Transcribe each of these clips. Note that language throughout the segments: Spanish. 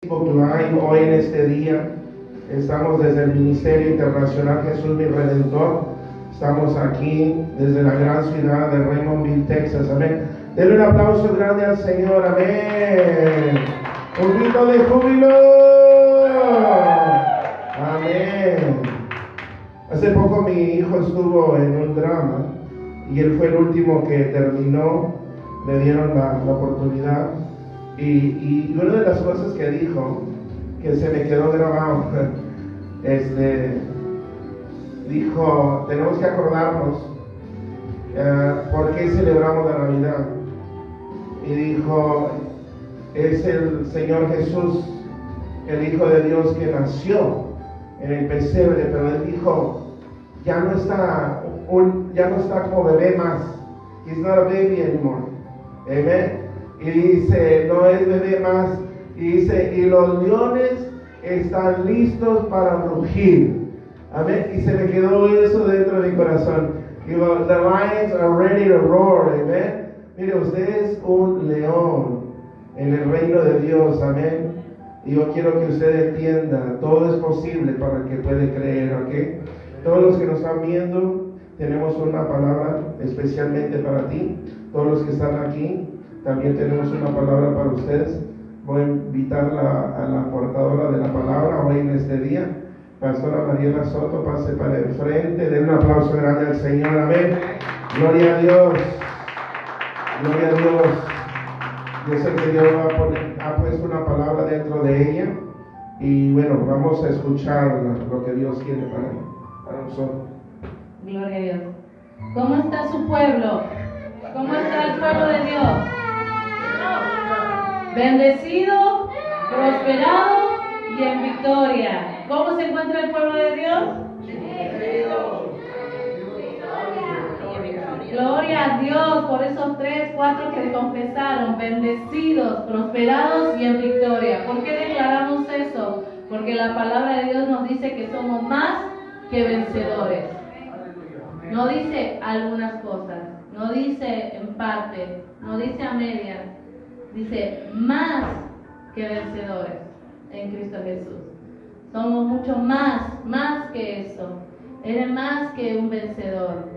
Hoy en este día estamos desde el Ministerio Internacional Jesús mi Redentor. Estamos aquí desde la gran ciudad de Raymondville, Texas. Amén. Denle un aplauso grande al Señor. Amén. Un grito de júbilo. Amén. Hace poco mi hijo estuvo en un drama y él fue el último que terminó. Le dieron la oportunidad. Y una de las cosas que dijo, que se me quedó grabado, dijo, tenemos que acordarnos por qué celebramos la Navidad. Y dijo, es el Señor Jesús, el Hijo de Dios que nació en el pesebre, pero él dijo, ya no está como bebé más. He's not a baby anymore. Amen. Y dice, no es bebé más. Y dice, y los leones están listos para rugir. Amén. Y se me quedó eso dentro de mi corazón. Digo, the lions are ready to roar. Amén. Mire, usted es un león en el reino de Dios. Amén. Y yo quiero que usted entienda, todo es posible para el que puede creer. ¿Ok? Todos los que nos están viendo, tenemos una palabra especialmente para ti. Todos los que están aquí, también tenemos una palabra para ustedes. Voy a invitar a la portadora de la palabra hoy en este día, Pastora Mariela Soto, pase para el frente. Den un aplauso grande al Señor. Amén. Gloria a Dios. Gloria a Dios. Yo sé que Dios ha puesto una palabra dentro de ella. Y bueno, vamos a escuchar lo que Dios tiene para nosotros. Gloria a Dios. ¿Cómo está su pueblo? ¿Cómo está el pueblo de Dios? Bendecido, prosperado y en victoria. ¿Cómo se encuentra el pueblo de Dios? Gloria a Dios por esos 3, 4 que confesaron, bendecidos, prosperados y en victoria. ¿Por qué declaramos eso? Porque la palabra de Dios nos dice que somos más que vencedores. No dice algunas cosas, no dice en parte, no dice a medias, dice más que vencedores en Cristo Jesús. Somos mucho más que eso. Eres más que un vencedor.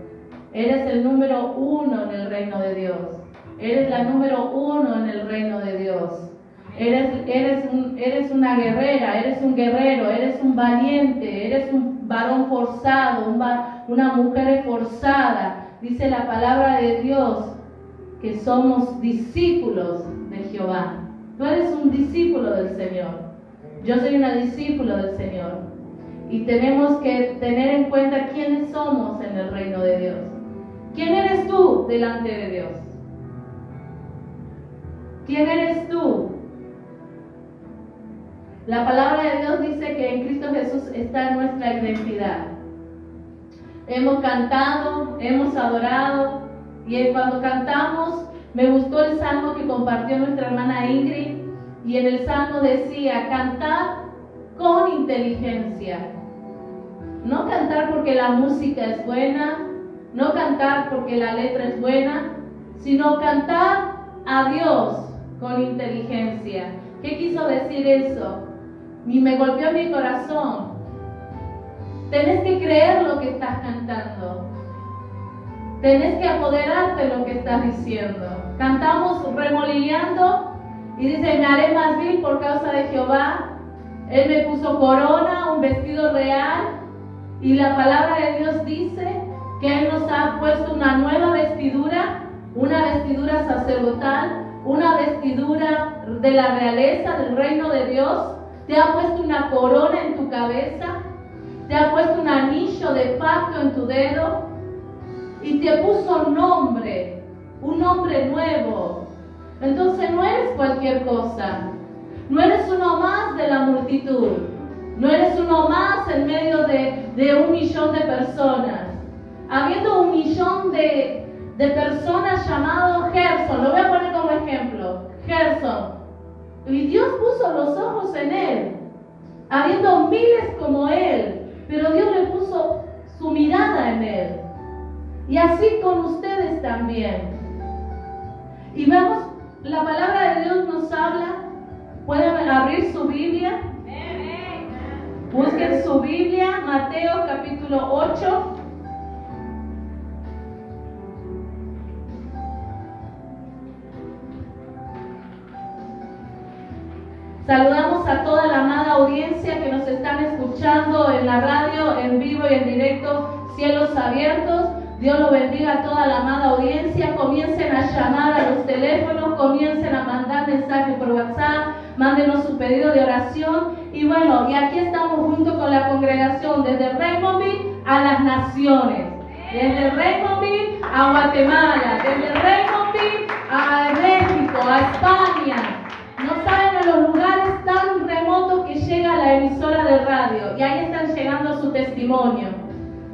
Eres el número 1 en el reino de Dios. Eres la número 1 en el reino de Dios. Eres una guerrera, eres un guerrero, eres un valiente, eres un varón forzado, una mujer esforzada. Dice la palabra de Dios que somos discípulos de Jehová. Tú eres un discípulo del Señor. Yo soy una discípulo del Señor. Y tenemos que tener en cuenta quiénes somos en el reino de Dios. ¿Quién eres tú delante de Dios? ¿Quién eres tú? La palabra de Dios dice que en Cristo Jesús está nuestra identidad. Hemos cantado, hemos adorado, y cuando cantamos, me gustó el salmo que compartió nuestra hermana Ingrid, y en el salmo decía, cantar con inteligencia. No cantar porque la música es buena, no cantar porque la letra es buena, sino cantar a Dios con inteligencia. ¿Qué quiso decir eso? Y me golpeó mi corazón. Tenés que creer lo que estás cantando. Tenés que apoderarte de lo que estás diciendo. Cantamos remolineando y dice, me haré más vil por causa de Jehová. Él me puso corona, un vestido real. Y la palabra de Dios dice que Él nos ha puesto una nueva vestidura, una vestidura sacerdotal, una vestidura de la realeza, del reino de Dios. Te ha puesto una corona en tu cabeza, te ha puesto un anillo de pacto en tu dedo y te puso un nombre nuevo. Entonces no eres cualquier cosa, no eres uno más de la multitud, no eres uno más en medio de 1.000.000 de personas. Habiendo 1.000.000 de personas llamado Gerson, lo voy a poner como ejemplo, Gerson. Y Dios puso los ojos en él, habiendo miles como él, pero Dios le puso su mirada en él. Y así con ustedes también. Y vemos, la palabra de Dios nos habla, pueden abrir su Biblia. Busquen su Biblia, Mateo capítulo 8. Saludamos a toda la amada audiencia que nos están escuchando en la radio, en vivo y en directo, Cielos Abiertos. Dios lo bendiga a toda la amada audiencia. Comiencen a llamar a los teléfonos, comiencen a mandar mensajes por WhatsApp, mándenos su pedido de oración. Y bueno, y aquí estamos junto con la congregación desde Raymondville a las naciones. Desde Raymondville a Guatemala, desde Raymondville a México, a España. No saben a los lugares tan remotos que llega la emisora de radio. Y ahí están llegando su testimonio.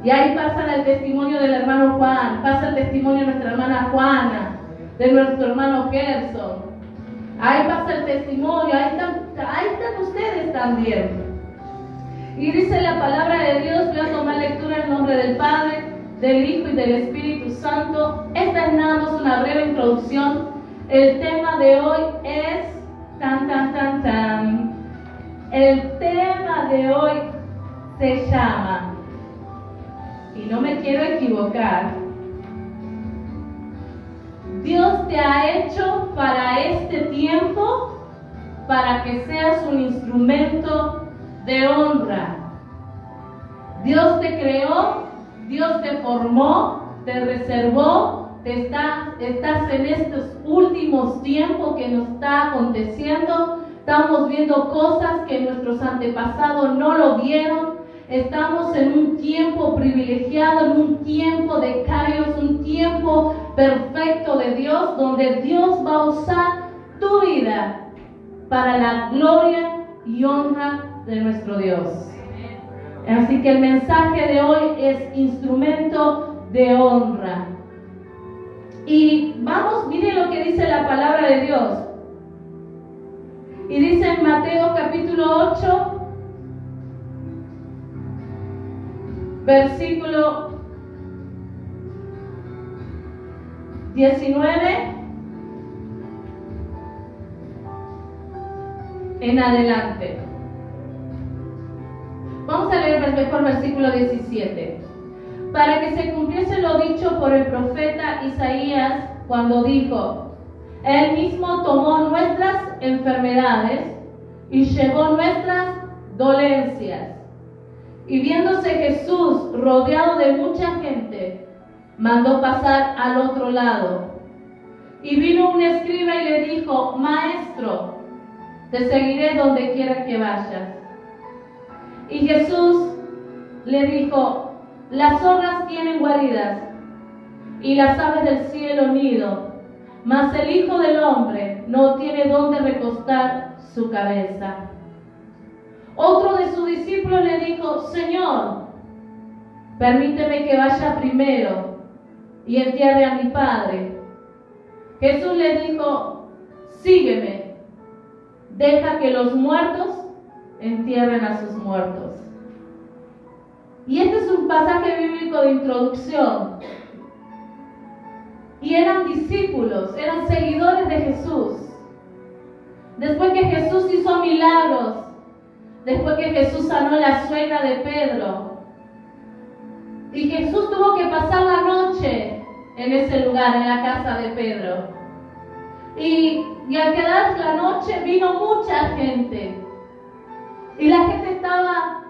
Y ahí pasa el testimonio del hermano Juan, pasa el testimonio de nuestra hermana Juana, de nuestro hermano Gerson. Ahí pasa el testimonio, ahí están ustedes también. Y dice la palabra de Dios, voy a tomar lectura en nombre del Padre, del Hijo y del Espíritu Santo. Esta es nada más una breve introducción. El tema de hoy es... El tema de hoy se llama, y no me quiero equivocar, Dios te ha hecho para este tiempo para que seas un instrumento de honra. Dios te creó, Dios te formó, te reservó. Estás en estos últimos tiempos que nos está aconteciendo. Estamos viendo cosas que nuestros antepasados no lo vieron. Estamos en un tiempo privilegiado, en un tiempo de Kairos, un tiempo perfecto de Dios, donde Dios va a usar tu vida para la gloria y honra de nuestro Dios. Así que el mensaje de hoy es instrumento de honra. Y vamos, miren lo que dice la palabra de Dios. Y dice en Mateo capítulo 8, versículo 19 en adelante. Vamos a leer mejor versículo 17. Para que se cumpliese lo dicho por el profeta Isaías cuando dijo: Él mismo tomó nuestras enfermedades y llevó nuestras dolencias. Y viéndose Jesús rodeado de mucha gente, mandó pasar al otro lado. Y vino un escriba y le dijo: Maestro, te seguiré donde quiera que vayas. Y Jesús le dijo: las zorras tienen guaridas y las aves del cielo nido, mas el Hijo del Hombre no tiene dónde recostar su cabeza. Otro de sus discípulos le dijo: Señor, permíteme que vaya primero y entierre a mi padre. Jesús le dijo: sígueme, deja que los muertos entierren a sus muertos. Y este es un pasaje bíblico de introducción. Y eran discípulos, eran seguidores de Jesús. Después que Jesús hizo milagros, después que Jesús sanó a la suegra de Pedro, y Jesús tuvo que pasar la noche en ese lugar, en la casa de Pedro. Y al quedar la noche vino mucha gente. Y la gente estaba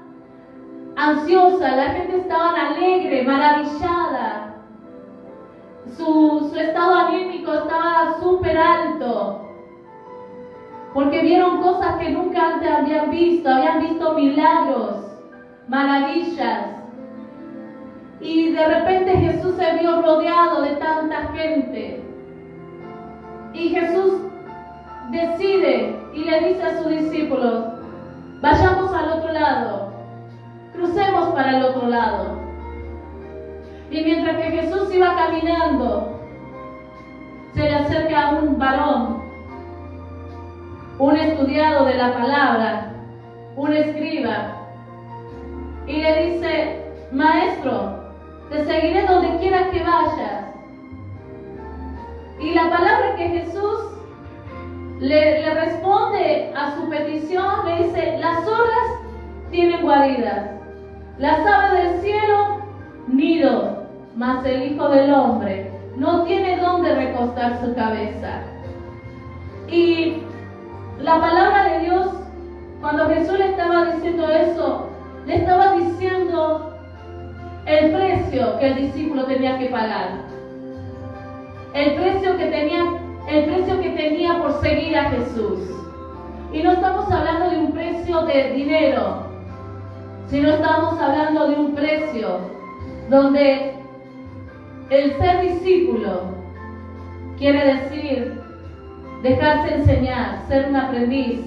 ansiosa, la gente estaba alegre, maravillada. Su estado anímico estaba súper alto, porque vieron cosas que nunca antes habían visto milagros, maravillas. Y de repente Jesús se vio rodeado de tanta gente. Y Jesús decide y le dice a sus discípulos: vayamos al otro lado, crucemos para el otro lado. Y mientras que Jesús iba caminando, se le acerca a un varón, un estudiado de la palabra, un escriba, y le dice: Maestro, te seguiré donde quiera que vayas. Y la palabra que Jesús le responde a su petición, le dice: las zorras tienen guaridas, las aves del cielo nido, mas el Hijo del Hombre no tiene dónde recostar su cabeza. Y la palabra de Dios, cuando Jesús le estaba diciendo eso, le estaba diciendo el precio que el discípulo tenía que pagar, el precio que tenía por seguir a Jesús. Y no estamos hablando de un precio de dinero, sino estamos hablando de un precio donde el ser discípulo quiere decir dejarse enseñar, ser un aprendiz,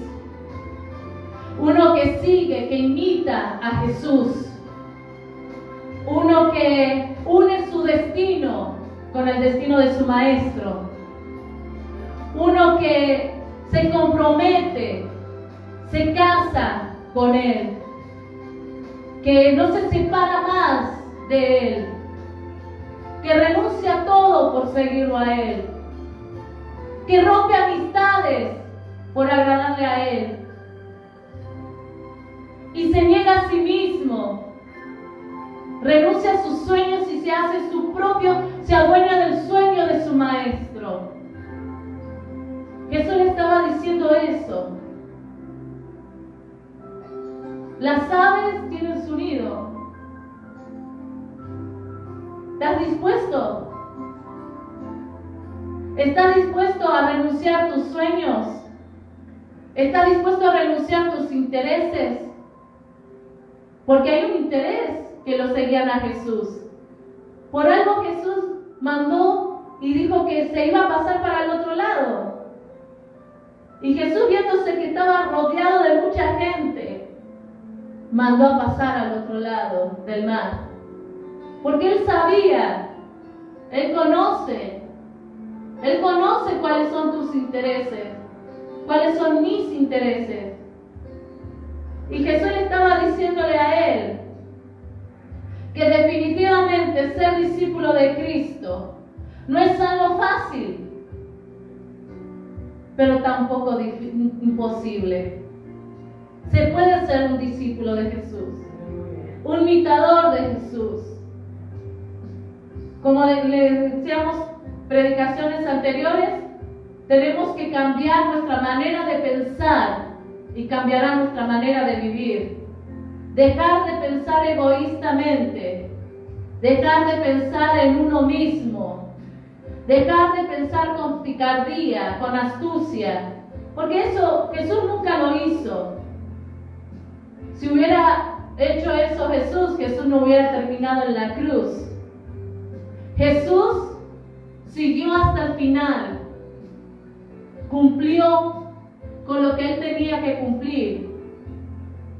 uno que sigue, que imita a Jesús, uno que une su destino con el destino de su maestro, uno que se compromete, se casa con él, que no se separa más de él, que renuncia a todo por seguirlo a él, que rompe amistades por agradarle a él y se niega a sí mismo, renuncia a sus sueños y se hace su propio, se adueña del sueño de su maestro. Jesús le estaba diciendo eso. Las aves tienen su nido. ¿Estás dispuesto? ¿Estás dispuesto a renunciar a tus sueños? ¿Estás dispuesto a renunciar a tus intereses? Porque hay un interés que lo seguían a Jesús. Por algo Jesús mandó y dijo que se iba a pasar para el otro lado. Y Jesús, viéndose que estaba rodeado de mucha gente, mandó a pasar al otro lado del mar. Porque Él sabía, Él conoce cuáles son tus intereses, cuáles son mis intereses. Y Jesús le estaba diciéndole a él que definitivamente ser discípulo de Cristo no es algo fácil, pero tampoco imposible. Se puede ser un discípulo de Jesús, un imitador de Jesús. Como le decíamos predicaciones anteriores, tenemos que cambiar nuestra manera de pensar y cambiará nuestra manera de vivir. Dejar de pensar egoístamente, dejar de pensar en uno mismo, dejar de pensar con picardía, con astucia, porque eso Jesús nunca lo hizo. Si hubiera hecho eso Jesús no hubiera terminado en la cruz. Jesús siguió hasta el final, cumplió con lo que Él tenía que cumplir,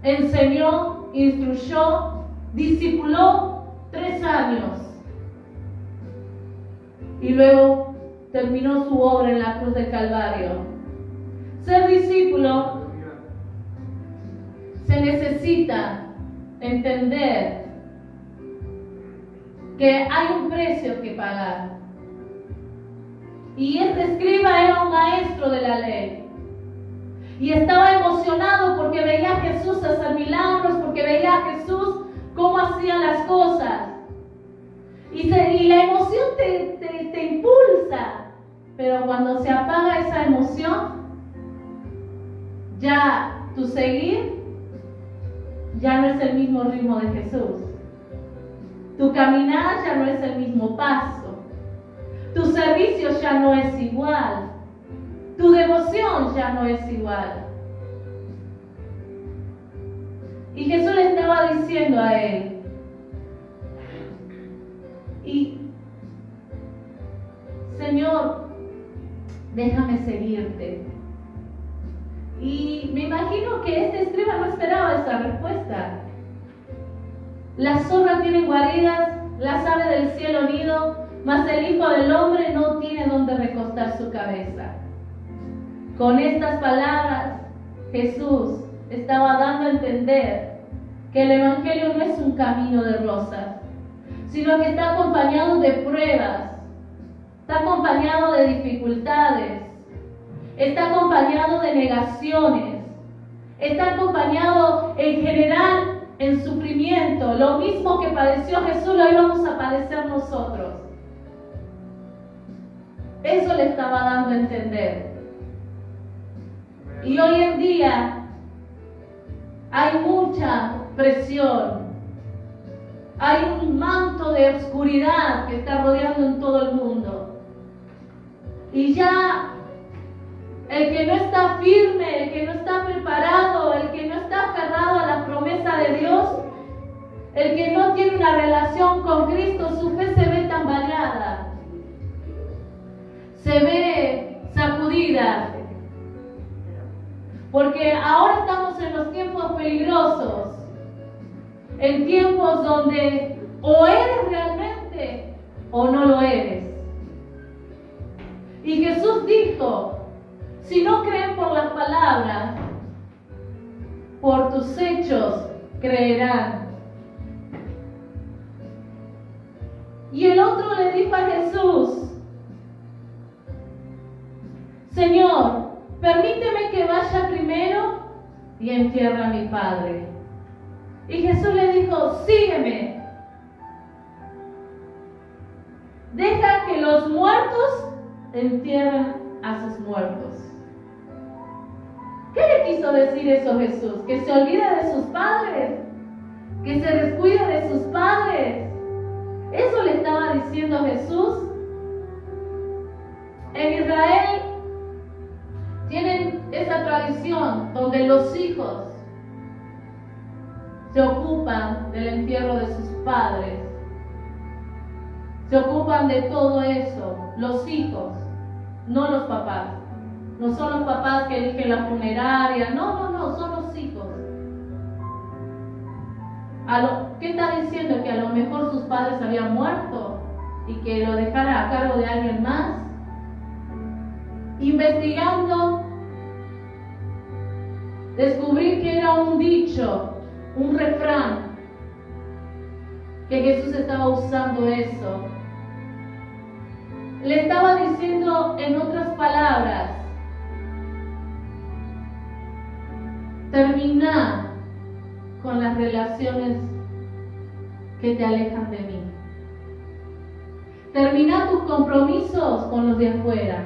enseñó, instruyó, discipuló 3 años y luego terminó su obra en la cruz del Calvario. Ser discípulo se necesita entender que hay un precio que pagar. Y este escriba era un maestro de la ley. Y estaba emocionado porque veía a Jesús hacer milagros, porque veía a Jesús cómo hacía las cosas. Y la emoción te impulsa. Pero cuando se apaga esa emoción, ya tu seguir ya no es el mismo ritmo de Jesús. Tu caminar ya no es el mismo paso. Tu servicio ya no es igual. Tu devoción ya no es igual. Y Jesús le estaba diciendo a él, Señor, déjame seguirte. Y me imagino que este escriba no esperaba esa respuesta. Las zorras tienen guaridas, las aves del cielo nido, mas el Hijo del Hombre no tiene donde recostar su cabeza. Con estas palabras, Jesús estaba dando a entender que el Evangelio no es un camino de rosas, sino que está acompañado de pruebas, está acompañado de dificultades, está acompañado de negaciones, está acompañado en general en sufrimiento, lo mismo que padeció Jesús, lo íbamos a padecer nosotros. Eso le estaba dando a entender. Y hoy en día hay mucha presión, hay un manto de oscuridad que está rodeando en todo el mundo. Y ya el que no está firme, el que no está preparado, el que no está aferrado a la promesa de Dios, el que no tiene una relación con Cristo, su fe se ve tambaleada, se ve sacudida. Porque ahora estamos en los tiempos peligrosos, en tiempos donde o eres realmente o no lo eres. Y Jesús dijo, si no creen por las palabras, por tus hechos creerán. Y el otro le dijo a Jesús, Señor, permíteme que vaya primero y entierre a mi padre. Y Jesús le dijo, sígueme. Deja que los muertos entierren a sus muertos. ¿Qué le quiso decir eso Jesús? ¿Que se olvide de sus padres? ¿Que se descuide de sus padres? ¿Eso le estaba diciendo Jesús? En Israel tienen esa tradición donde los hijos se ocupan del entierro de sus padres. Se ocupan de todo eso, los hijos, no los papás. No son los papás que eligen la funeraria, no, son los hijos. ¿Qué está diciendo? Que a lo mejor sus padres habían muerto y que lo dejara a cargo de alguien más. Investigando, descubrí que era un dicho, un refrán, que Jesús estaba usando eso. Le estaba diciendo en otras palabras, termina con las relaciones que te alejan de mí. Termina tus compromisos con los de afuera.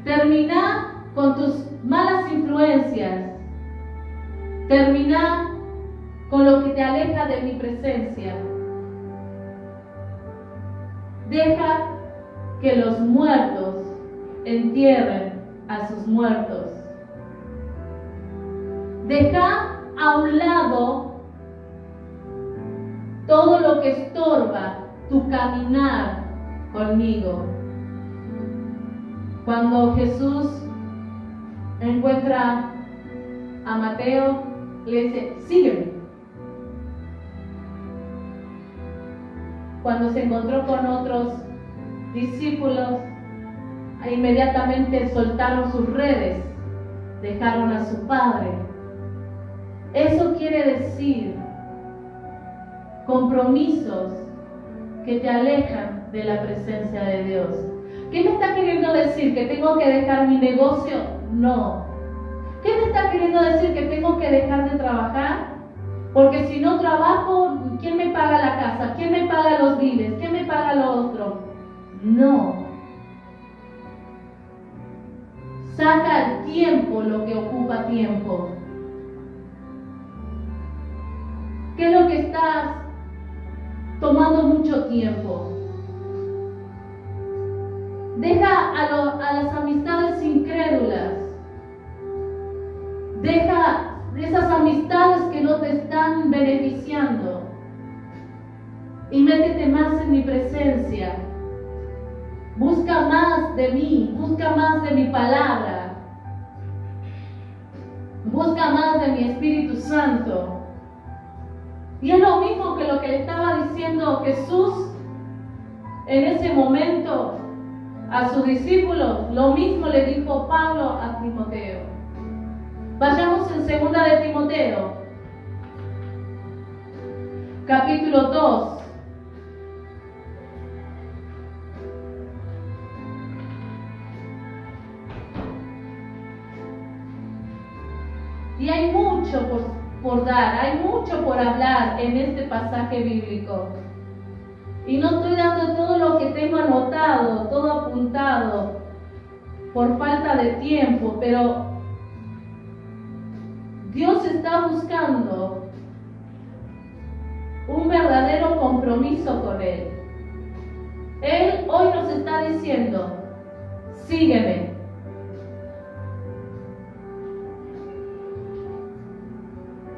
Termina con tus malas influencias. Termina con lo que te aleja de mi presencia. Deja que los muertos entierren a sus muertos. Deja a un lado todo lo que estorba tu caminar conmigo. Cuando Jesús encuentra a Mateo, le dice, sígueme. Cuando se encontró con otros discípulos, inmediatamente soltaron sus redes, dejaron a su padre. Eso quiere decir compromisos que te alejan de la presencia de Dios. ¿Qué me está queriendo decir? ¿Que tengo que dejar mi negocio? No. ¿Qué me está queriendo decir? ¿Que tengo que dejar de trabajar? Porque si no trabajo, ¿quién me paga la casa? ¿Quién me paga los víveres? ¿Quién me paga lo otro? No. Saca el tiempo lo que ocupa tiempo. ¿Qué es lo que estás tomando mucho tiempo? Deja a las amistades incrédulas. Deja esas amistades que no te están beneficiando. Y métete más en mi presencia. Busca más de mí, busca más de mi palabra. Busca más de mi Espíritu Santo. Y es lo mismo que lo que le estaba diciendo Jesús en ese momento a sus discípulos. Lo mismo le dijo Pablo a Timoteo. Vayamos en 2 de Timoteo, capítulo 2. Y hay mucho por dar, hay mucho por hablar en este pasaje bíblico. Y no estoy dando todo lo que tengo anotado, todo apuntado, por falta de tiempo, pero Dios está buscando un verdadero compromiso con Él. Él hoy nos está diciendo, sígueme.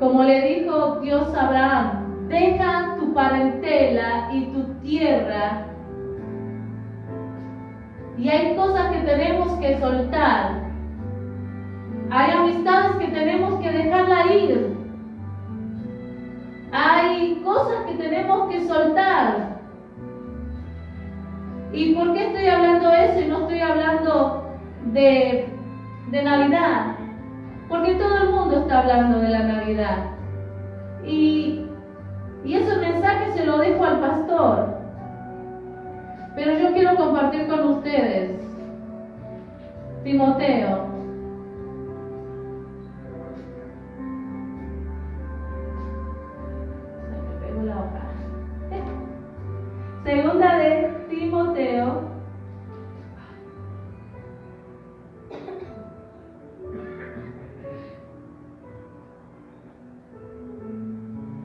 Como le dijo Dios a Abraham, deja tu parentela y tu tierra. Y hay cosas que tenemos que soltar. Hay amistades que tenemos que dejarla ir. Hay cosas que tenemos que soltar. ¿Y por qué estoy hablando de eso y no estoy hablando de Navidad? Porque todo el mundo está hablando de la Navidad. Y ese mensaje se lo dejo al pastor. Pero yo quiero compartir con ustedes. Timoteo. Me pegó la hoja. Segunda de Timoteo.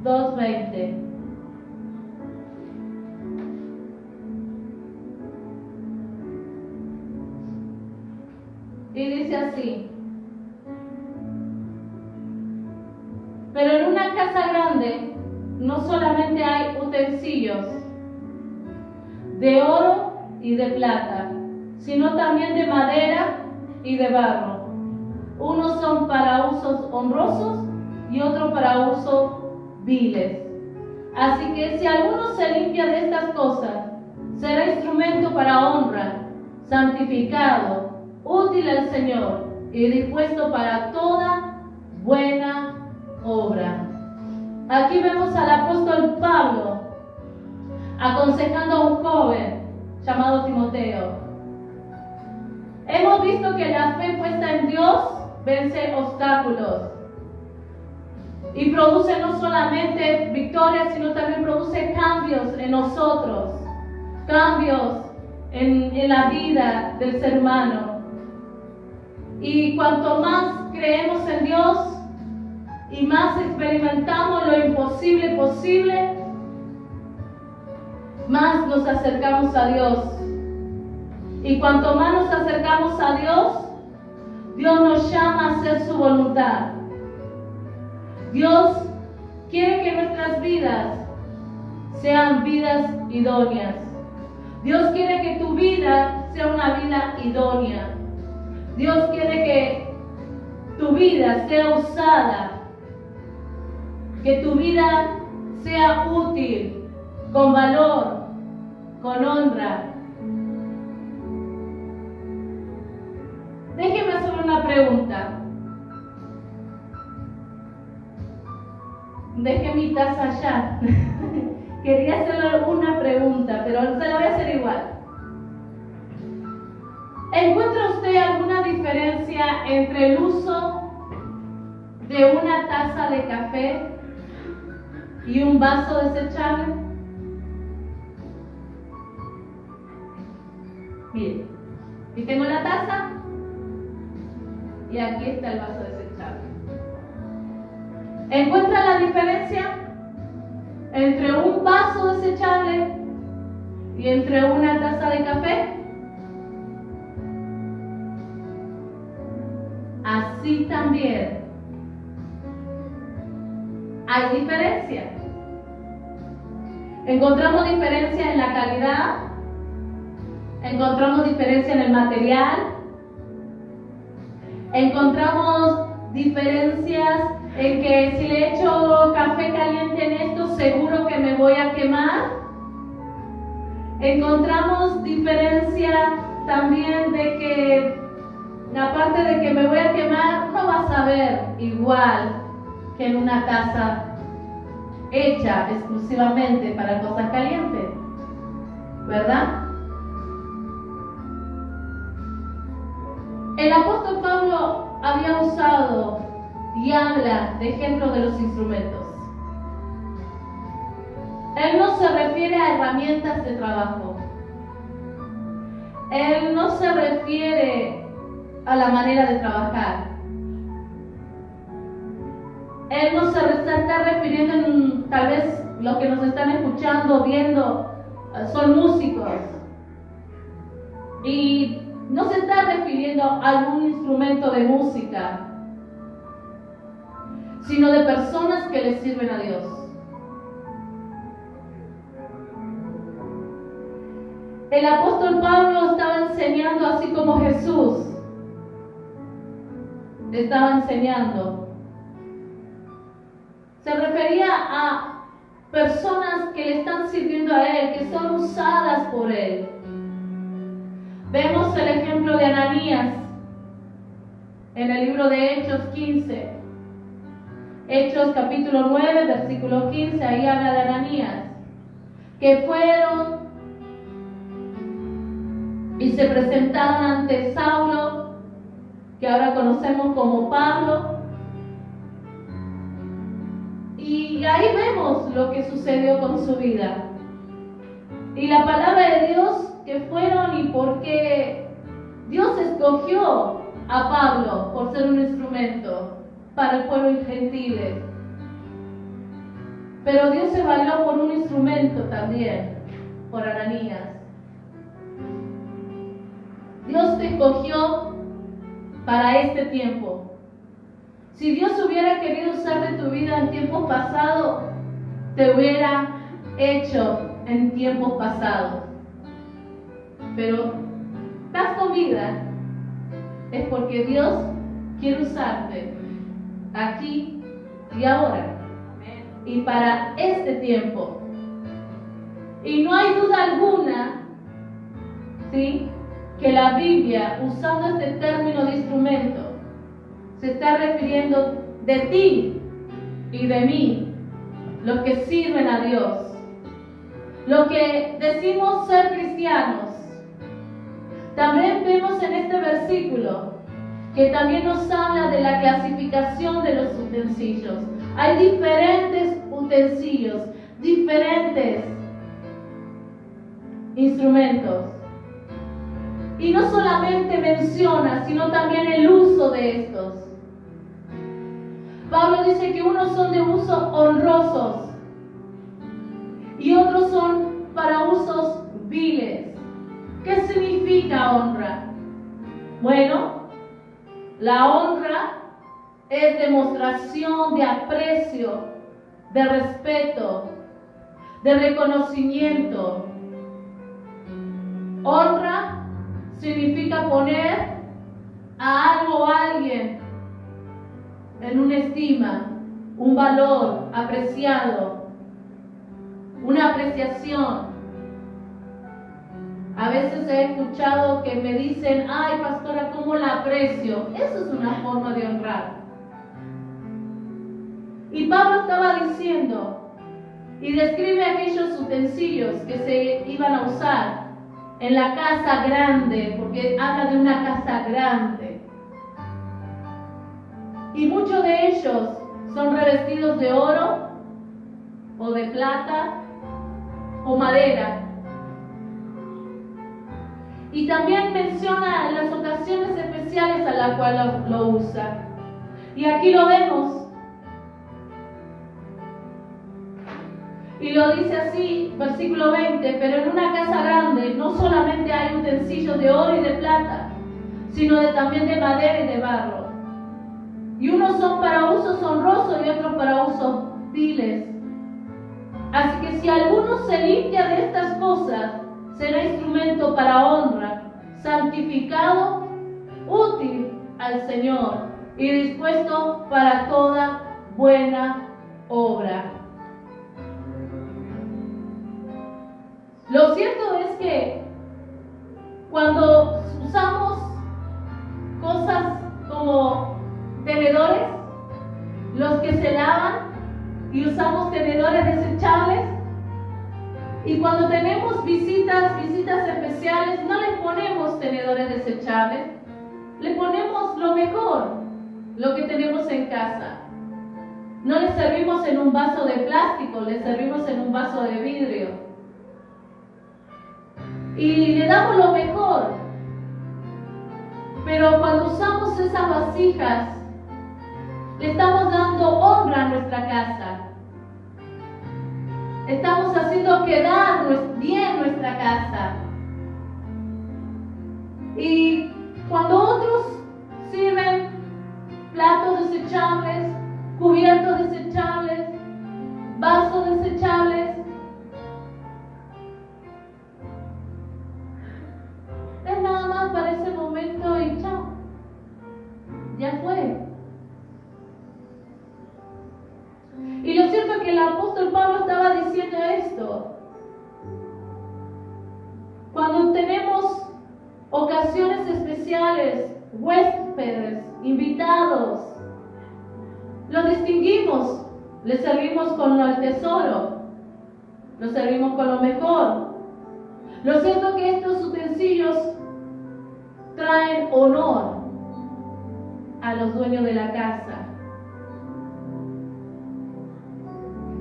2:20. Y dice así: pero en una casa grande no solamente hay utensilios de oro y de plata, sino también de madera y de barro. Unos son para usos honrosos y otros para usos viles. Así que si alguno se limpia de estas cosas, será instrumento para honra, santificado, útil al Señor y dispuesto para toda buena obra. Aquí vemos al apóstol Pablo aconsejando a un joven llamado Timoteo. Hemos visto que la fe puesta en Dios vence obstáculos y produce no solamente victorias, sino también produce cambios en nosotros, cambios en la vida del ser humano. Y cuanto más creemos en Dios y más experimentamos lo imposible posible, más nos acercamos a Dios. Y cuanto más nos acercamos a Dios, Dios nos llama a hacer su voluntad. Dios quiere que nuestras vidas sean vidas idóneas. Dios quiere que tu vida sea una vida idónea. Dios quiere que tu vida sea usada, que tu vida sea útil, con valor, con honra. Déjeme hacer una pregunta. Dejé mi taza allá. Quería hacerle una pregunta, pero se la voy a hacer igual. ¿Encuentra usted alguna diferencia entre el uso de una taza de café y un vaso desechable? Mire, aquí tengo la taza y aquí está el vaso desechable. ¿Encuentra la diferencia entre un vaso desechable y entre una taza de café? Así también hay diferencia. Encontramos diferencia en la calidad, encontramos diferencia en el material, encontramos diferencias en que si le echo café caliente en esto, seguro que me voy a quemar. Encontramos diferencia también de que, aparte de que me voy a quemar, no va a saber igual que en una taza hecha exclusivamente para cosas calientes, ¿verdad? El apóstol Pablo había usado y habla de ejemplo de los instrumentos. Él no se refiere a herramientas de trabajo. Él no se refiere a la manera de trabajar. Él no se está refiriendo en, tal vez los que nos están escuchando, viendo, son músicos. Y no se está refiriendo a algún instrumento de música, sino de personas que le sirven a Dios. El apóstol Pablo estaba enseñando así como Jesús estaba enseñando. Se refería a personas que le están sirviendo a Él, que son usadas por Él. Vemos el ejemplo de Ananías en el libro de Hechos 15. Hechos capítulo 9, versículo 15, ahí habla de Ananías, que fueron y se presentaron ante Saulo, que ahora conocemos como Pablo. Y ahí vemos lo que sucedió con su vida. Y la palabra de Dios que fueron y por qué Dios escogió a Pablo por ser un instrumento para el pueblo gentiles. Pero Dios se valió por un instrumento también, por Ananías. Dios te escogió para este tiempo. Si Dios hubiera querido usar de tu vida en tiempos pasados, te hubiera hecho en tiempos pasados. Pero estás con vida, es porque Dios quiere usarte aquí y ahora, y para este tiempo. Y no hay duda alguna, ¿sí?, que la Biblia, usando este término de instrumento, se está refiriendo de ti y de mí, los que sirven a Dios, los que decimos ser cristianos. También vemos en este versículo que también nos habla de la clasificación de los utensilios. Hay diferentes utensilios, diferentes instrumentos. Y no solamente menciona, sino también el uso de estos. Pablo dice que unos son de uso honrosos y otros son para usos viles. ¿Qué significa honra? Bueno, la honra es demostración de aprecio, de respeto, de reconocimiento. Honra significa poner a algo o a alguien en una estima, un valor apreciado, una apreciación. A veces he escuchado que me dicen: ay, pastora, ¿cómo la aprecio? Eso es una forma de honrar. Y Pablo estaba diciendo y describe aquellos utensilios que se iban a usar en la casa grande, porque habla de una casa grande. Y muchos de ellos son revestidos de oro, o de plata, o madera. Y también menciona las ocasiones especiales a las cuales lo usa. Y aquí lo vemos. Y lo dice así, versículo 20: pero en una casa grande no solamente hay utensilios de oro y de plata, sino también de madera y de barro. Y unos son para usos honrosos y otros para usos viles. Así que si alguno se limpia de estas cosas, será instrumento para honra, santificado, útil al Señor y dispuesto para toda buena obra. Lo cierto es que cuando usamos cosas como tenedores, los que se lavan, y usamos tenedores desechables, y cuando tenemos visitas especiales, no les ponemos tenedores desechables, le ponemos lo mejor, lo que tenemos en casa. No le servimos en un vaso de plástico, le servimos en un vaso de vidrio. Y le damos lo mejor. Pero cuando usamos esas vasijas, le estamos dando honra a nuestra casa. Estamos haciendo quedar bien nuestra casa. Y cuando otros sirven platos desechables, cubiertos desechables, vasos desechables, es nada más para ese momento y chao, ya fue. Y lo cierto es que el apóstol Pablo estaba diciendo esto. Cuando tenemos ocasiones especiales, huéspedes, invitados, los distinguimos, les servimos con el tesoro, los servimos con lo mejor. Lo cierto es que estos utensilios traen honor a los dueños de la casa.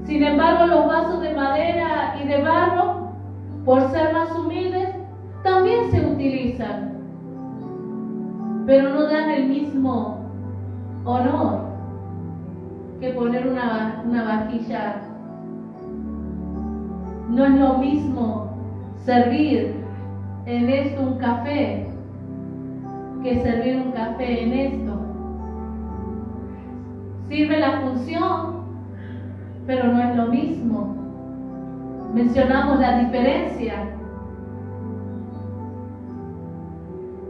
Sin embargo, los vasos de madera y de barro, por ser más humildes, también se utilizan, pero no dan el mismo honor que poner una vajilla. No es lo mismo servir en esto un café que servir un café en esto. Sirve la función, pero no es lo mismo. Mencionamos la diferencia.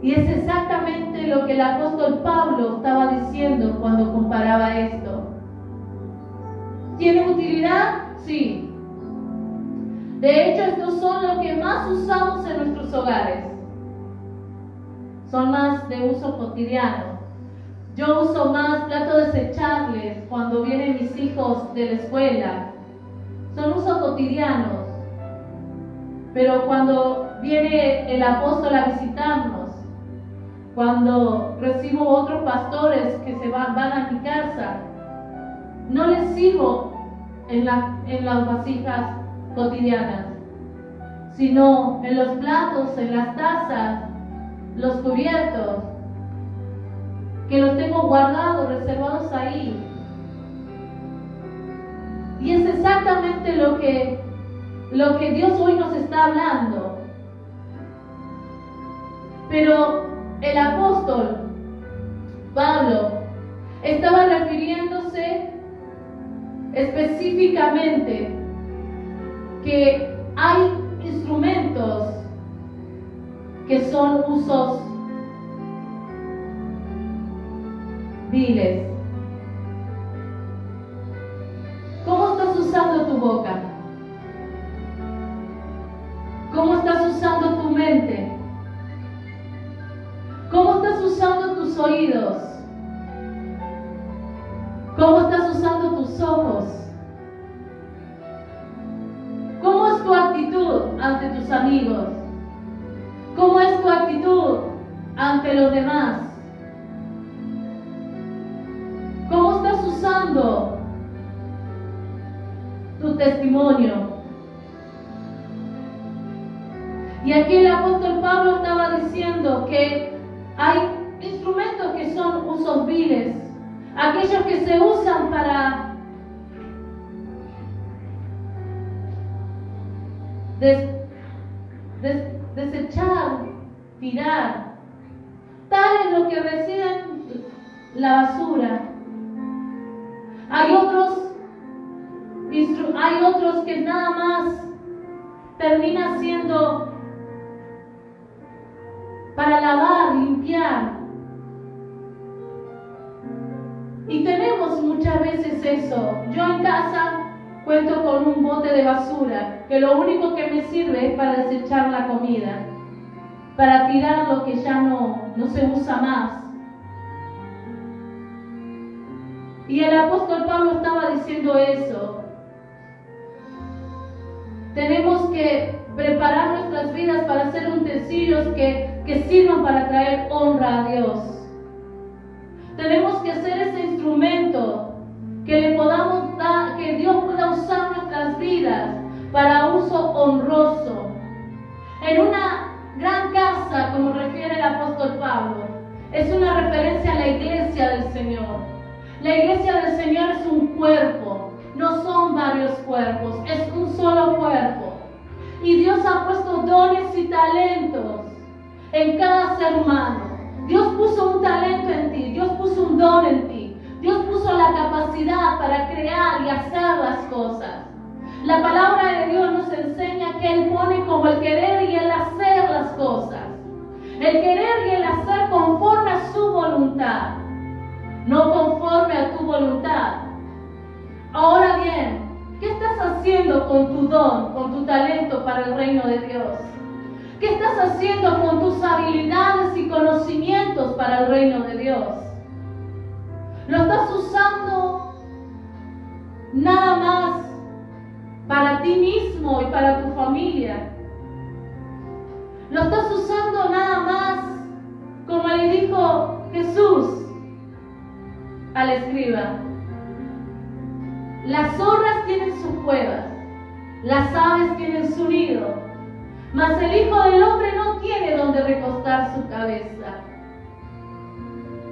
Y es exactamente lo que el apóstol Pablo estaba diciendo cuando comparaba esto. ¿Tiene utilidad? Sí. De hecho, estos son los que más usamos en nuestros hogares. Son más de uso cotidiano. Yo uso más platos desechables cuando vienen mis hijos de la escuela. Son usos cotidianos. Pero cuando viene el apóstol a visitarnos, cuando recibo otros pastores que van a mi casa, no les sirvo en las vasijas cotidianas, sino en los platos, en las tazas, los cubiertos, que los tengo guardados, reservados ahí. Y es exactamente lo que Dios hoy nos está hablando. Pero el apóstol Pablo estaba refiriéndose específicamente que hay instrumentos que son usos viles. ¿Cómo estás usando tu boca? ¿Cómo estás usando tu mente? ¿Cómo estás usando tus oídos? ¿Cómo estás usando tus ojos? ¿Cómo es tu actitud ante tus amigos? ¿Cómo es tu actitud ante los demás? ¿Cómo estás usando tu testimonio? Y aquí el apóstol Pablo estaba diciendo que hay instrumentos que son usos viles, aquellos que se usan para desechar, tirar. Tal es lo que reside en la basura. Hay otros que nada más termina siendo para lavar, limpiar. Y tenemos muchas veces eso. Yo en casa cuento con un bote de basura, que lo único que me sirve es para desechar la comida, para tirar lo que ya no se usa más. Y el apóstol Pablo estaba diciendo eso. Tenemos que preparar nuestras vidas para ser utensilios que sirvan para traer honra a Dios. tenemos que ser ese instrumento que le podamos dar, que Dios pueda usar nuestras vidas para uso honroso. En una gran casa, como refiere el apóstol Pablo, es una referencia a la iglesia del Señor. La iglesia del Señor es un cuerpo, no son varios cuerpos, es un solo cuerpo. Y Dios ha puesto dones y talentos en cada ser humano. Dios puso un talento en ti, Dios puso un don en ti, Dios puso la capacidad para crear y hacer las cosas. La palabra de Dios nos enseña que Él pone como el querer y el hacer las cosas. El querer y el hacer conforme a su voluntad, no conforme a tu voluntad. Ahora bien, ¿qué estás haciendo con tu don, con tu talento para el reino de Dios? ¿Qué estás haciendo con tus habilidades y conocimientos para el reino de Dios? ¿Lo estás usando nada más para ti mismo y para tu familia? ¿Lo estás usando nada más como le dijo Jesús al escriba? Las zorras tienen sus cuevas, las aves tienen su nido, mas el Hijo del Hombre no tiene donde recostar su cabeza.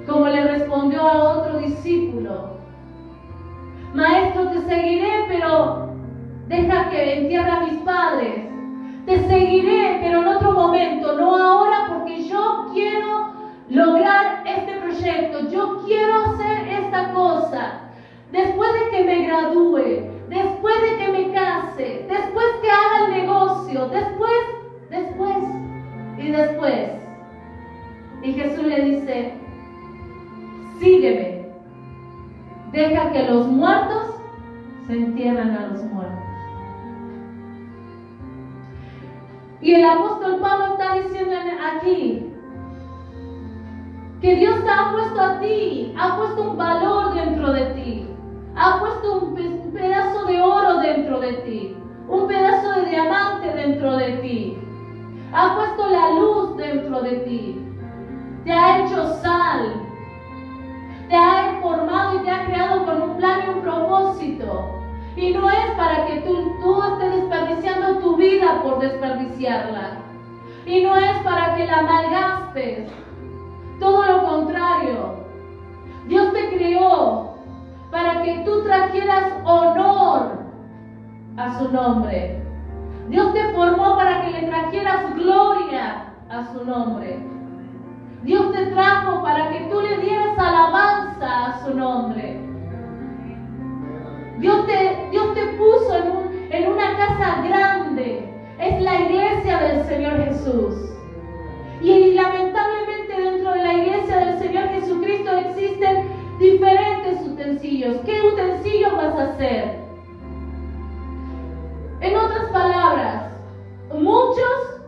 Como le respondió a otro discípulo: Maestro, te seguiré, pero deja que entierre a mis padres. Te seguiré, pero en otro momento, no ahora, porque yo quiero lograr este proyecto, yo quiero hacer esta cosa. Después de que me gradúe, después de que me case, después que haga el negocio, después. Y Jesús le dice: sígueme, deja que los muertos se entierren a los muertos. Y el apóstol Pablo está diciendo aquí que Dios te ha puesto a ti, ha puesto un valor dentro de ti, ha puesto un pedazo de oro dentro de ti, un pedazo de diamante dentro de ti, ha puesto la luz dentro de ti, te ha hecho sal, te ha formado y te ha creado con un plan y un propósito. Y no es para que tú estés desperdiciando tu vida por desperdiciarla. Y no es para que la malgastes. Todo lo contrario. Dios te creó para que tú trajeras honor a su nombre. Dios te formó para que le trajeras gloria a su nombre. Dios te trajo para que tú le dieras alabanza a su nombre. Dios te puso en una casa grande. Es la iglesia del Señor Jesús. Y lamentablemente dentro de la iglesia del Señor Jesucristo existen diferentes utensilios. ¿Qué utensilios vas a hacer? En otras palabras, muchos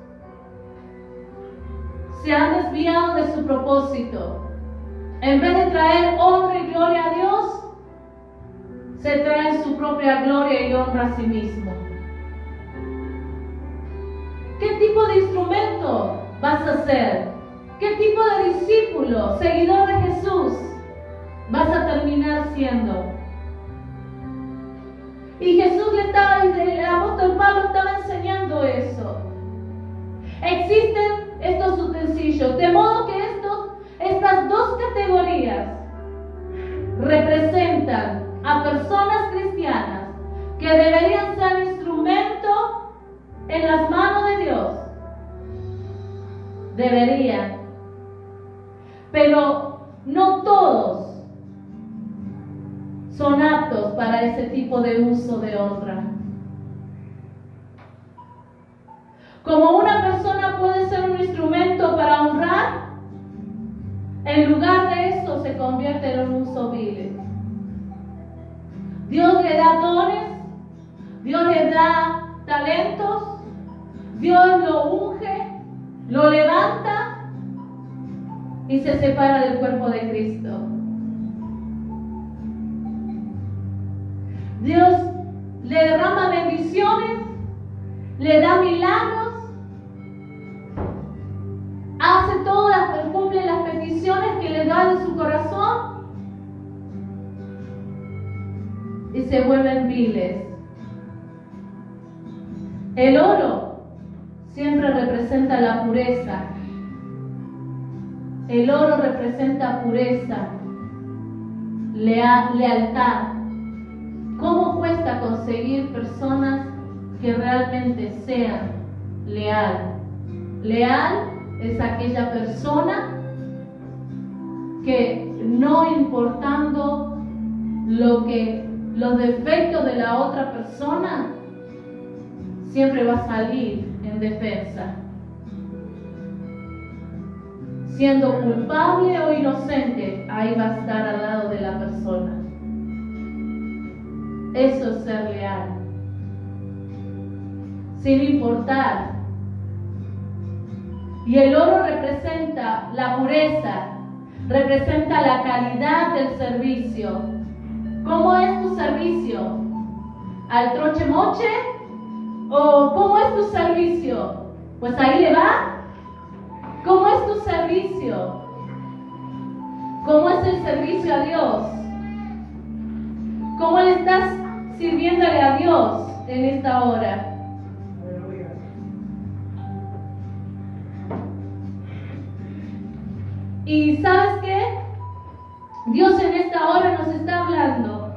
se han desviado de su propósito. En vez de traer honra y gloria a Dios, se trae su propia gloria y honra a sí mismo. ¿Qué tipo de instrumento vas a ser? ¿Qué tipo de discípulo, seguidor de Jesús vas a terminar siendo? Y Jesús el apóstol Pablo estaba enseñando eso. Existen estos utensilios, de modo que estas dos categorías representan a personas cristianas que deberían ser instrumento en las manos de Dios. Deberían. Pero no todos son aptos para ese tipo de uso de honra. Como una persona puede ser un instrumento para honrar, en lugar de eso se convierte en un uso vil. Dios le da dones, Dios le da talentos, Dios lo unge, lo levanta y se separa del cuerpo de Cristo. Dios le derrama bendiciones, le da milagros, cumple las peticiones que le da de su corazón, y se vuelven viles. El oro siempre representa la pureza. El oro representa pureza, lealtad. ¿Cómo cuesta conseguir personas que realmente sean leal? Leal es aquella persona que, no importando los defectos de la otra persona, siempre va a salir en defensa. Siendo culpable o inocente, ahí va a estar al lado de la persona. Eso es ser leal. Sin importar. Y el oro representa la pureza, representa la calidad del servicio. ¿Cómo es tu servicio? ¿Al troche moche? ¿O cómo es tu servicio? Pues ahí le va. ¿Cómo es tu servicio? ¿Cómo es el servicio a Dios? ¿Cómo le estás sirviéndole a Dios en esta hora? Y ¿sabes qué? Dios en esta hora nos está hablando.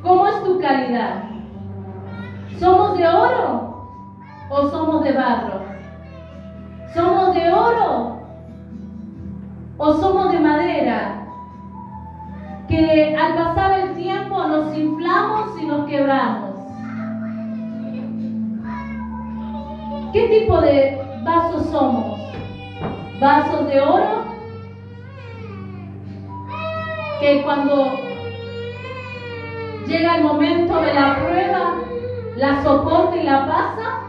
¿Cómo es tu calidad? ¿Somos de oro o somos de barro? ¿Somos de oro o somos de madera? Que al pasar el tiempo nos inflamos y nos quebramos. ¿Qué tipo de vasos somos? ¿Vasos de oro? Que cuando llega el momento de la prueba, la soporta y la pasa.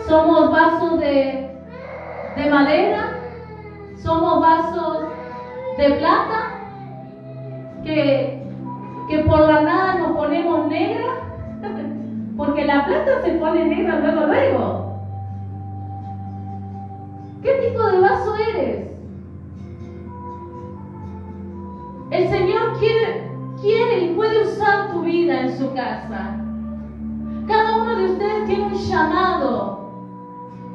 ¿Somos vasos de madera? ¿Somos vasos de plata? Que por la nada nos ponemos negra, porque la plata se pone negra luego. ¿Qué tipo de vaso eres? El Señor quiere y puede usar tu vida en su casa. Cada uno de ustedes tiene un llamado.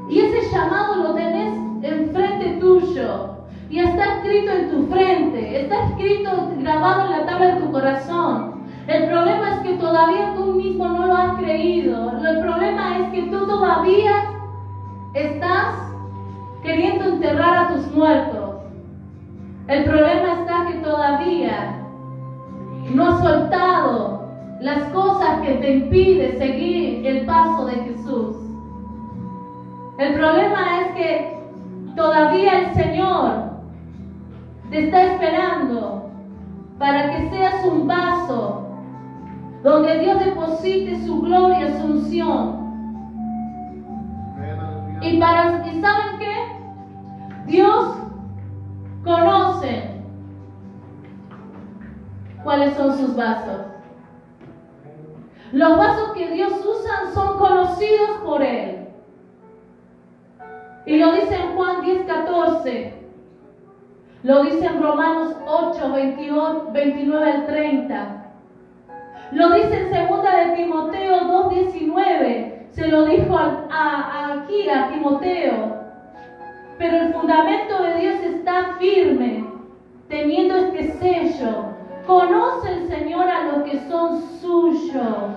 Y ese llamado lo tenés enfrente tuyo. Y está escrito en tu frente. Está escrito, grabado en la tabla de tu corazón. El problema es que todavía tú mismo no lo has creído. El problema es que tú todavía estás queriendo enterrar a tus muertos. El problema está que todavía no has soltado las cosas que te impiden seguir el paso de Jesús. El problema es que todavía el Señor te está esperando para que seas un vaso donde Dios deposite su gloria, su unción. ¿Y saben qué? Dios conoce cuáles son sus vasos. Los vasos que Dios usa son conocidos por Él. Y lo dice en Juan 10:14. Lo dice en Romanos 8, 29 al 30. Lo dice en 2 de Timoteo 2:19. Se lo dijo aquí a Timoteo. Pero el fundamento de Dios está firme, teniendo este sello. Conoce el Señor a los que son suyos.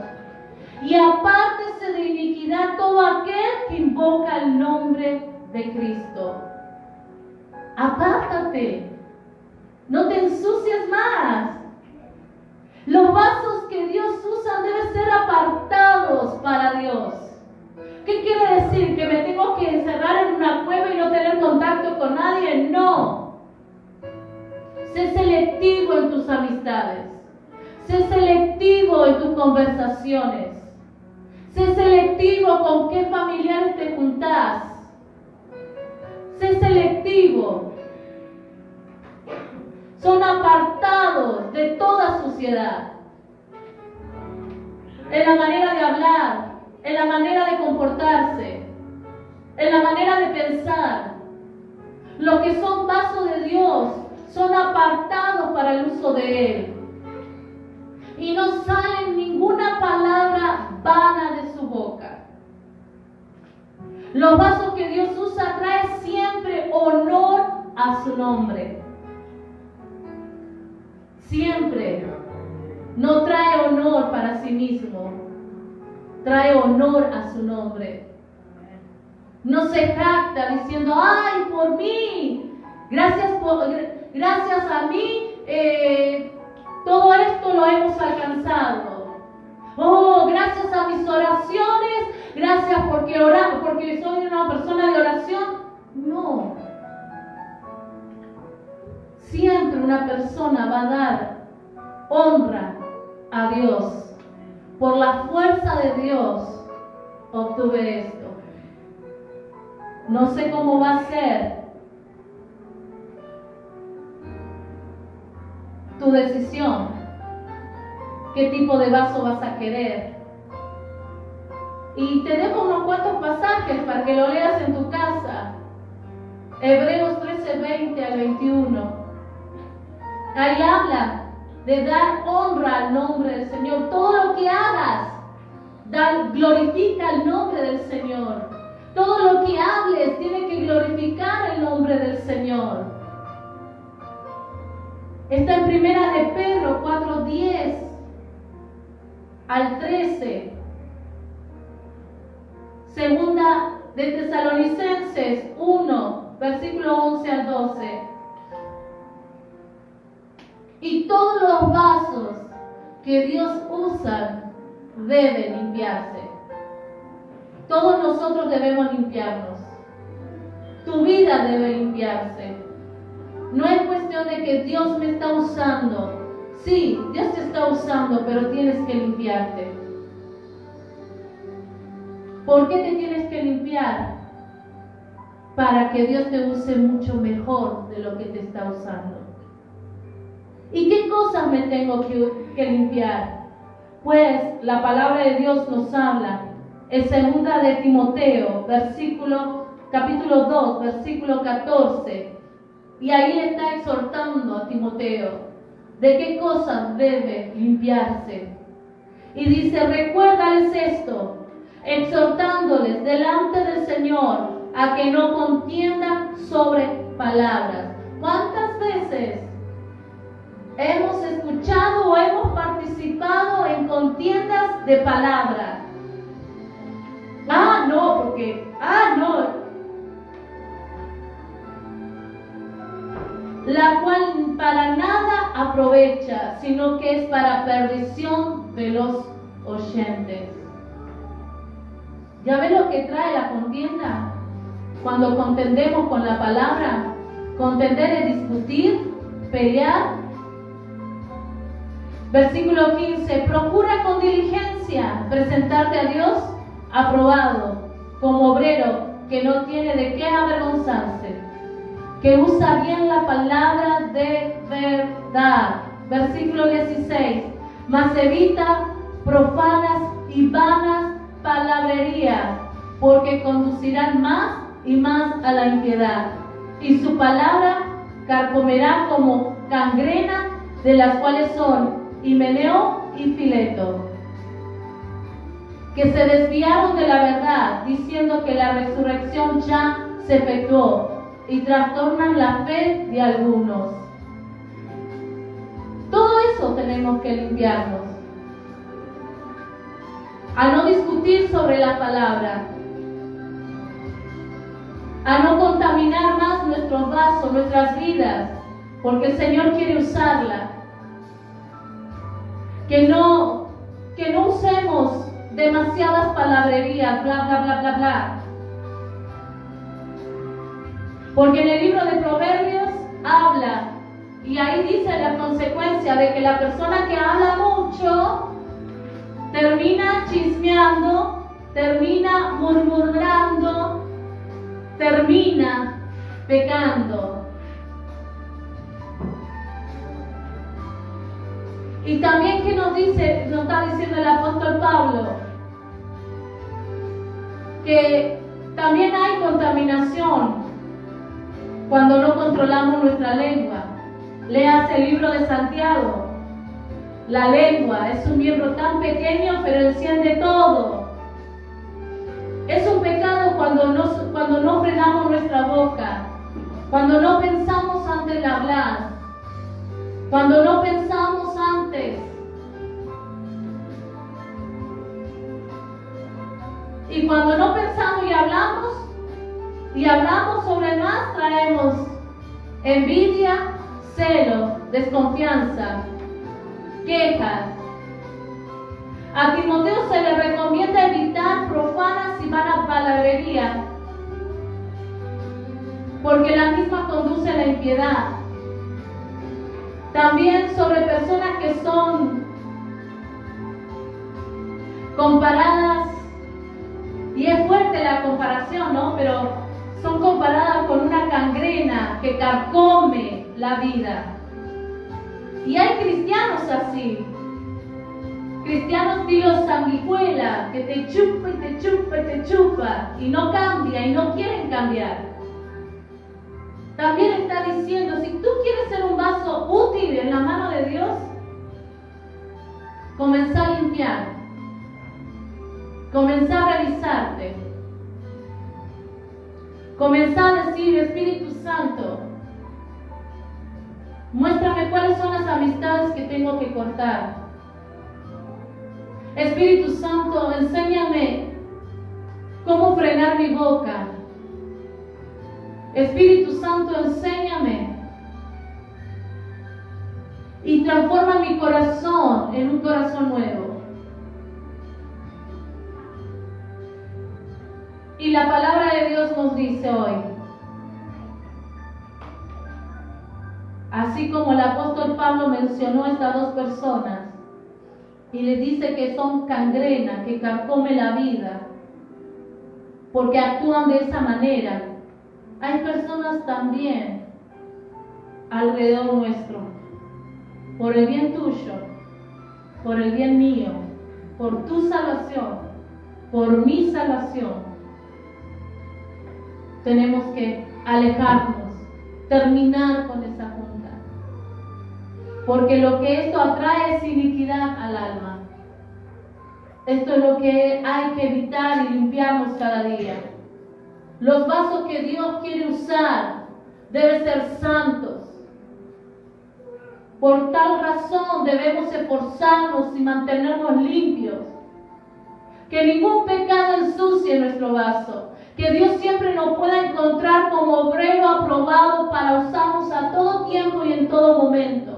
Y apártese de iniquidad todo aquel que invoca el nombre de Cristo. Apártate. No te ensucies más. Los vasos que Dios usa deben ser apartados para Dios. ¿Qué quiere decir? ¿Que me tengo que encerrar en una cueva y no tener contacto con nadie? No. Sé selectivo en tus amistades. Sé selectivo en tus conversaciones. Sé selectivo con qué familiares te juntás. Sé selectivo. Son apartados de toda suciedad. En la manera de hablar, en la manera de comportarse, en la manera de pensar. Los que son vasos de Dios son apartados para el uso de Él. Los vasos que Dios usa traen siempre honor a su nombre. Siempre. No trae honor para sí mismo. Trae honor a su nombre. No se jacta diciendo, ay, por mí, gracias a mí, todo esto lo hemos alcanzado. Oh, gracias a mis oraciones, gracias porque soy una persona de oración. No. Siempre una persona va a dar honra a Dios. Por la fuerza de Dios obtuve esto. No sé cómo va a ser tu decisión. ¿Qué tipo de vaso vas a querer? Y te dejo unos cuantos pasajes para que lo leas en tu casa. Hebreos 13:20 al 21. Ahí habla de dar honra al nombre del Señor. Todo lo que hagas, glorifica el nombre del Señor. Todo lo que hables tiene que glorificar el nombre del Señor. Está en Primera de Pedro 4:10 al 13. Segunda de Tesalonicenses 1, versículo 11 al 12. Y todos los vasos que Dios usa deben limpiarse. Todos nosotros debemos limpiarnos. Tu vida debe limpiarse. No es cuestión de que Dios me está usando. Sí, Dios te está usando, pero tienes que limpiarte. ¿Por qué te tienes que limpiar? Para que Dios te use mucho mejor de lo que te está usando. ¿Y qué cosas me tengo que limpiar? Pues la palabra de Dios nos habla en 2 de Timoteo, capítulo 2, versículo 14. Y ahí le está exhortando a Timoteo de qué cosas debe limpiarse. Y dice, recuérdales esto, exhortándoles delante del Señor a que no contiendan sobre palabras. ¿Cuántas veces hemos escuchado o hemos participado en contiendas de palabras? La cual para nada aprovecha, sino que es para perdición de los oyentes. ¿Ya ves lo que trae la contienda? Cuando contendemos con la palabra, contender es discutir, pelear. Versículo 15, procura con diligencia presentarte a Dios aprobado, como obrero que no tiene de qué avergonzarse, que usa bien la palabra de verdad. Versículo 16, mas evita profanas y vanas palabrerías, porque conducirán más y más a la impiedad, y su palabra carcomerá como gangrena, de las cuales son Himeneo y Fileto, que se desviaron de la verdad, diciendo que la resurrección ya se efectuó, y trastornan la fe de algunos. Todo eso tenemos que limpiarnos. A no discutir sobre la palabra, a no contaminar más nuestros vasos, nuestras vidas, porque el Señor quiere usarla. Que no usemos demasiadas palabrerías, bla, bla, bla, bla, bla. Porque en el libro de Proverbios habla, y ahí dice la consecuencia de que la persona que habla mucho termina chismeando, termina murmurando, termina pecando. Y también, ¿qué nos está diciendo el apóstol Pablo? Que también hay contaminación cuando no controlamos nuestra lengua. Leas el libro de Santiago. La lengua es un miembro tan pequeño, pero enciende todo. Es un pecado cuando no frenamos nuestra boca, cuando no pensamos antes de hablar, cuando no pensamos antes. Y cuando no pensamos y hablamos sobre más, traemos envidia, celo, desconfianza, quejas. A Timoteo se le recomienda evitar profanas y vanas palabrerías, porque la misma conduce a la impiedad. También sobre personas que son comparadas, y es fuerte la comparación, ¿no? Pero son comparadas con una gangrena que carcome la vida. Y hay cristianos así. Cristianos estilo sanguijuela, que te chupa y te chupa y te chupa, y no cambia y no quieren cambiar. También está diciendo, si tú quieres ser un vaso útil en la mano de Dios, comenzá a limpiar, comenzá a revisarte, comenzá a decir, Espíritu Santo, muéstrame cuáles son las amistades que tengo que cortar. Espíritu Santo, enséñame cómo frenar mi boca. Espíritu Santo, enséñame y transforma mi corazón en un corazón nuevo. Y la palabra de Dios nos dice hoy, así como el apóstol Pablo mencionó a estas dos personas, y les dice que son gangrena, que carcome la vida, porque actúan de esa manera. Hay personas también alrededor nuestro, por el bien tuyo, por el bien mío, por tu salvación, por mi salvación. Tenemos que alejarnos, terminar con esa junta. Porque lo que esto atrae es iniquidad al alma. Esto es lo que hay que evitar y limpiarnos cada día. Los vasos que Dios quiere usar deben ser santos. Por tal razón debemos esforzarnos y mantenernos limpios. Que ningún pecado ensucie nuestro vaso. Que Dios siempre nos pueda encontrar como obrero aprobado para usarnos a todo tiempo y en todo momento.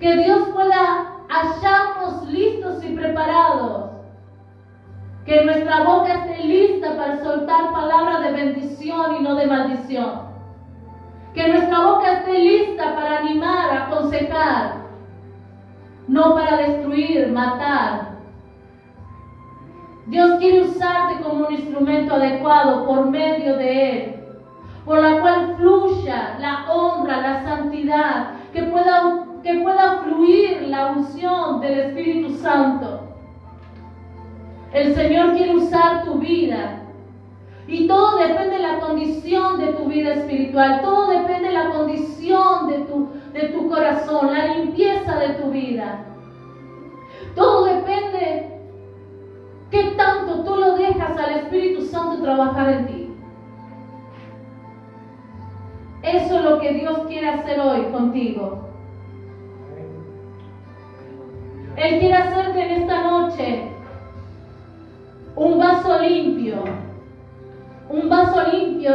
Que Dios pueda hallarnos listos y preparados. Que nuestra boca esté lista para soltar palabras de bendición y no de maldición. Que nuestra boca esté lista para animar, aconsejar, no para destruir, matar. Dios quiere usarte como un instrumento adecuado por medio de Él, por la cual fluya la honra, la santidad, que pueda fluir la unción del Espíritu Santo. El Señor quiere usar tu vida. Y todo depende de la condición de tu vida espiritual. Todo depende de la condición de tu corazón, la limpieza de tu vida. Todo depende qué tanto tú lo dejas al Espíritu Santo trabajar en ti. Eso es lo que Dios quiere hacer hoy contigo. Él quiere hacerte en esta noche un vaso limpio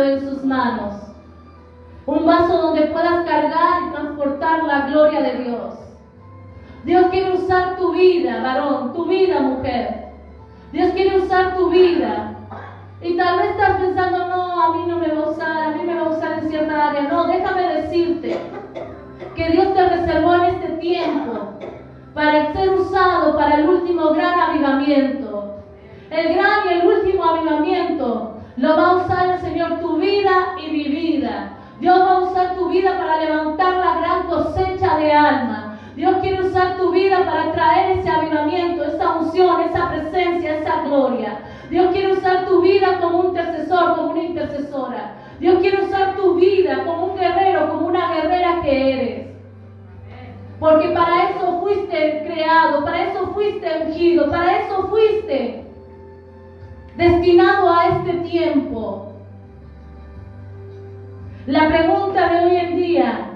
en sus manos, un vaso donde puedas cargar y transportar la gloria de Dios. Dios quiere usar tu vida, varón, tu vida, mujer. Dios quiere usar tu vida. Y tal vez estás pensando, no, a mí no me va a usar, a mí me va a usar en cierta área. No, déjame decirte que Dios te reservó en este tiempo para ser usado para el último gran avivamiento. El gran y el último avivamiento lo va a usar el Señor, tu vida y mi vida. Dios va a usar tu vida para levantar la gran cosecha de alma. Dios quiere usar tu vida para traer ese avivamiento, esa unción, esa presencia, esa gloria. Dios quiere usar tu vida como un intercesor, como una intercesora. Dios quiere usar tu vida como un guerrero, como una guerrera que eres. Porque para eso fuiste creado, para eso fuiste ungido, para eso fuiste destinado a este tiempo. La pregunta de hoy en día: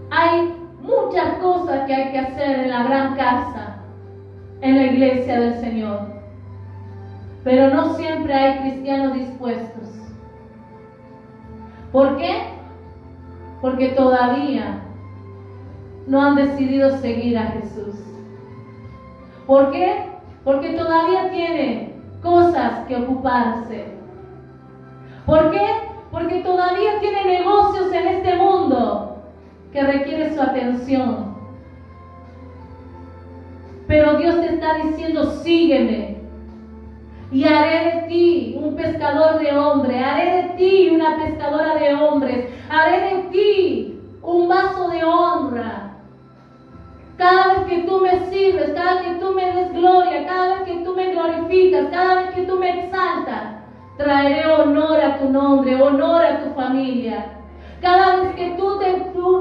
hay muchas cosas que hay que hacer en la gran casa, en la iglesia del Señor, pero no siempre hay cristianos dispuestos. ¿Por qué? Porque todavía no han decidido seguir a Jesús. ¿Por qué? Porque todavía tienen cosas que ocuparse. ¿Por qué? Porque todavía tienen negocios en este mundo que requieren su atención. Pero Dios te está diciendo: sígueme y haré de ti un pescador de hombres, haré de ti una pescadora de hombres, haré de ti un vaso de honra. Cada vez que tú me sirves, cada vez que tú me des gloria, cada vez que tú me glorificas, cada vez que tú me exaltas, traeré honor a tu nombre, honor a tu familia. Cada vez que tú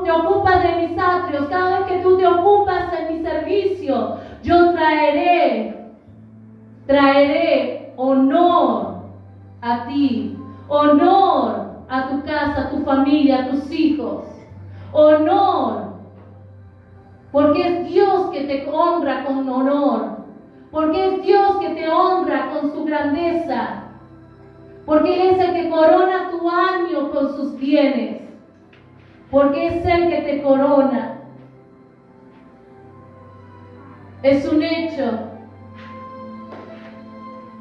te ocupas de mis atrios, cada vez que tú te ocupas de mi servicio, yo traeré honor a ti, honor a tu casa, a tu familia, a tus hijos, honor. Porque es Dios que te honra con honor. Porque es Dios que te honra con su grandeza. Porque Él es el que corona tu año con sus bienes. Porque es Él que te corona. Es un hecho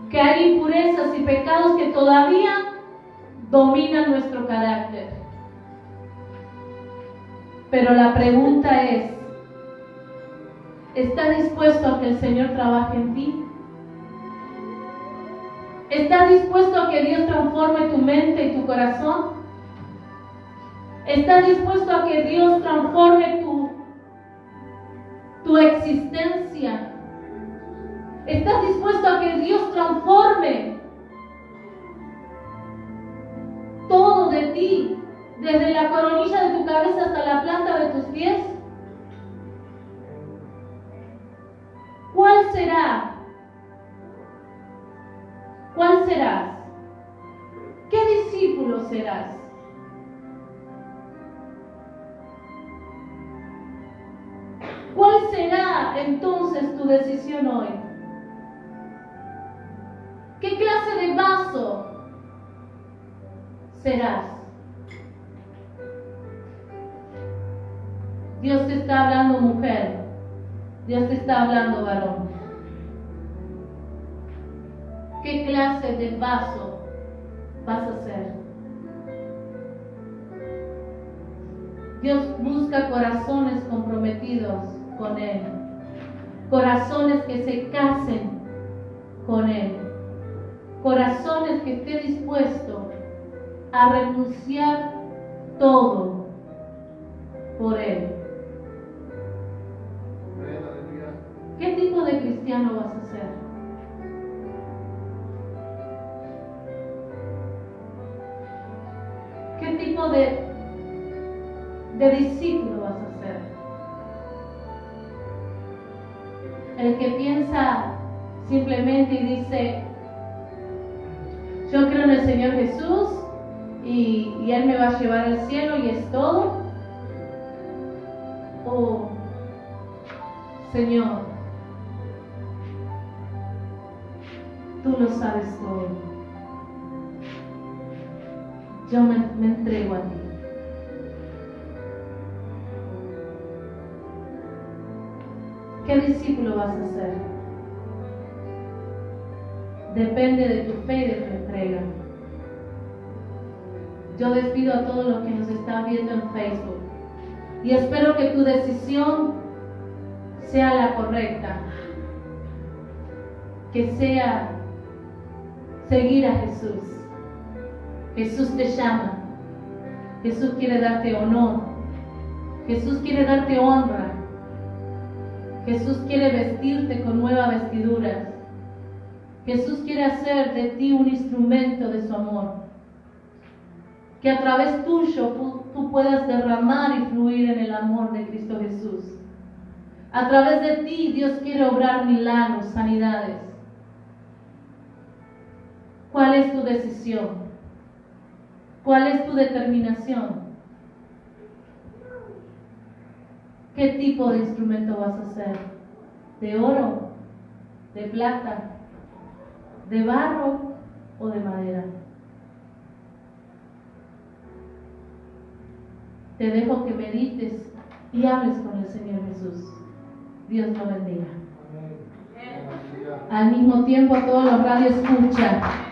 que hay impurezas y pecados que todavía dominan nuestro carácter. Pero la pregunta es: ¿estás dispuesto a que el Señor trabaje en ti? ¿Estás dispuesto a que Dios transforme tu mente y tu corazón? ¿Estás dispuesto a que Dios transforme tu existencia? ¿Estás dispuesto a que Dios transforme todo de ti, desde la coronilla de tu cabeza hasta la planta de tus pies? ¿Cuál será? ¿Cuál serás? ¿Qué discípulo serás? ¿Cuál será entonces tu decisión hoy? ¿Qué clase de vaso serás? Dios te está hablando, mujer. Dios te está hablando, varón. ¿Qué clase de vaso vas a ser? Dios busca corazones comprometidos con Él, corazones que se casen con Él, corazones que estén dispuestos a renunciar todo por Él. ¿Qué tipo de cristiano vas a ser? ¿Qué tipo de discípulo vas a ser? El que piensa simplemente y dice: yo creo en el Señor Jesús y Él me va a llevar al cielo y es todo. O: Señor, tú lo sabes todo. Yo me entrego a ti. ¿Qué discípulo vas a ser? Depende de tu fe y de tu entrega. Yo despido a todos los que nos están viendo en Facebook y espero que tu decisión sea la correcta, que sea seguir a Jesús. Jesús te llama, Jesús quiere darte honor, Jesús quiere darte honra, Jesús quiere vestirte con nuevas vestiduras, Jesús quiere hacer de ti un instrumento de su amor, que a través tuyo tú puedas derramar y fluir en el amor de Cristo Jesús. A través de ti Dios quiere obrar milagros, sanidades. ¿Cuál es tu decisión? ¿Cuál es tu determinación? ¿Qué tipo de instrumento vas a hacer? ¿De oro? ¿De plata? ¿De barro o de madera? Te dejo que medites y hables con el Señor Jesús. Dios lo bendiga. Al mismo tiempo, todos los radios escuchan.